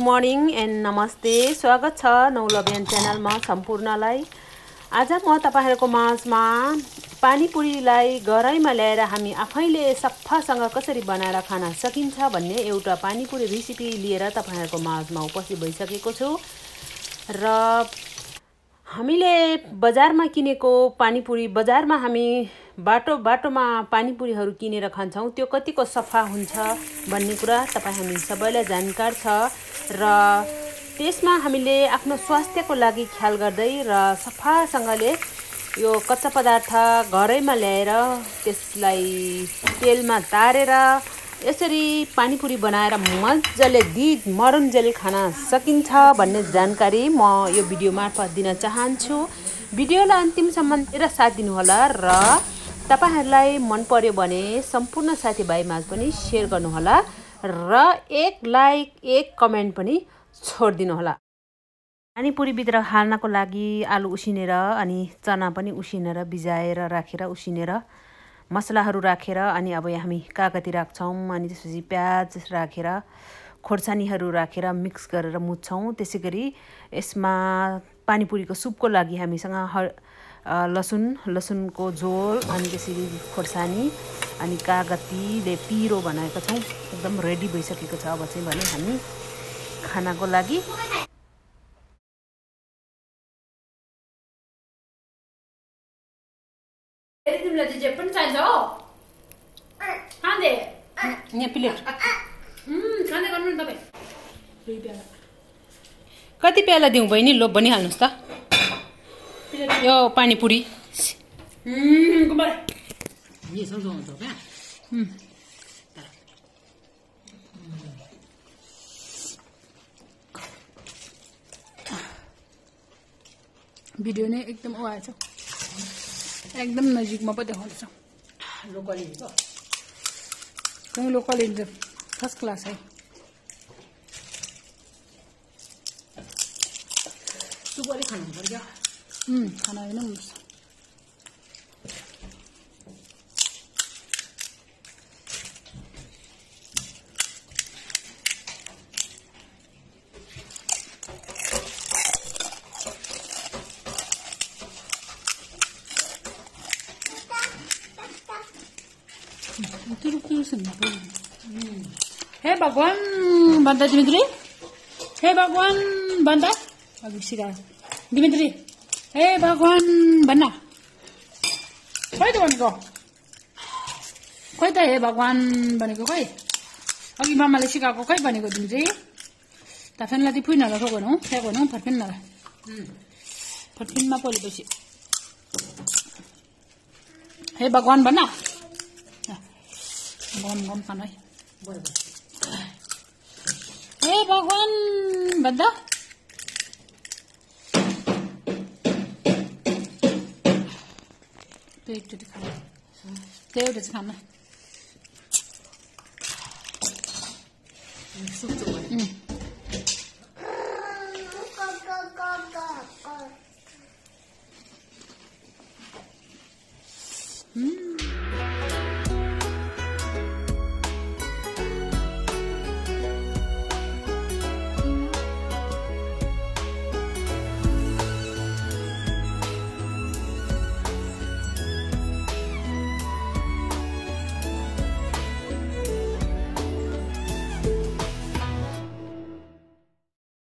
Morning and नमस्ते। स्वागत छ नौलबियन च्यानलमा सम्पूर्णलाई। आज म तपाईहरुको माझमा पानीपुरीलाई गराईमा ल्याएर हामी आफैले सफासँग कसरी बनाएर खान सकिन्छ भन्ने एउटा पानीपुरी रेसिपी लिएर तपाईहरुको माझमा उपस्थित भइसकेको छु। र हामीले बजारमा किनेको पानीपुरी, बजारमा हामी बाटोमा पानीपुरीहरू किनेर खान्छौं, त्यो कतिको सफा हुन्छ भन्ने कुरा हामी सबैलाई जानकार छ। र त्यसमा हामीले आफ्नो स्वास्थ्यको लागि ख्याल गर्दै र सफासँगले यो कच्चा पदार्थ घरैमा ल्याएर त्यसलाई तेलमा तारेर यसरी पानीपुरी बनाएर मज्जाले मरुन्जेल खान सकिन्छ भन्ने जानकारी म यो भिडियो मार्फत दिन चाहन्छु। भिडियोलाई अन्तिमसम्म हेरेर साथ दिनुहोला र तपाईहरुलाई मन पर्यो भने सम्पूर्ण साथीभाइ माझ पनि शेयर गर्नुहोला र एक लाइक एक कमेन्ट पनि छोड्दिनु होला। पानीपुरी भित्र हाल्नको लागि आलु उसिनेर अनि चना पनि उसिनेर भिजाएर राखेर उसिनेर मसलाहरू राखेर अनि अब हामी कागती राख्छौं अनि त्यसपछि प्याज राखेर खोर्सानीहरू राखेर मिक्स गरेर मुछौं। त्यसैगरी यसमा पानीपुरीको सुपको लागि हामीसँग लसुनको झोल अनि त्यसरी खोर्सानी अनि कागतीले पिरो बनाएका छौं। एकदम रेडी भइसकेको छ। अब चाहिँ भने हामी खानाको लागि तिमीलाई जे पनि चाहिन्छ हो खाँदे यहाँ प्लेट खाँदै गर्नु नि तपाई। कति प्याला दिउँ बहिनी? लोभ पनि हाल्नुस् त यो पानीपुरी। ये सब हुन्छ क्या भिडियो नै एकदम आएछ, एकदम नजिकमा पो देखाउँछ। लोकल हो कहीं लोकल इन्जर फर्स्ट क्लास है। सुपले खानु पर्छ। खाना होइन हुन्छ। हे भगवान भन्दा दिमित्री, हे भगवान भन्दा अघि सिकायो दिमित्री, हे भगवान भन्न खोइ त भनेको, खोइ त हे भगवान भनेको खोइ अघि मामाले सिकाएको खोइ भनेको दिमित्री। ताफेनलाई फुइन होला ठोक्नु ठ्याक्नु फर्किन होला फर्किनमा पोलेपछि हे भगवान भन्न गम गम खानु है। हे भगवान भन्दा त्यो एकचोटि खानु, त्यो एउटा चाहिँ खानु।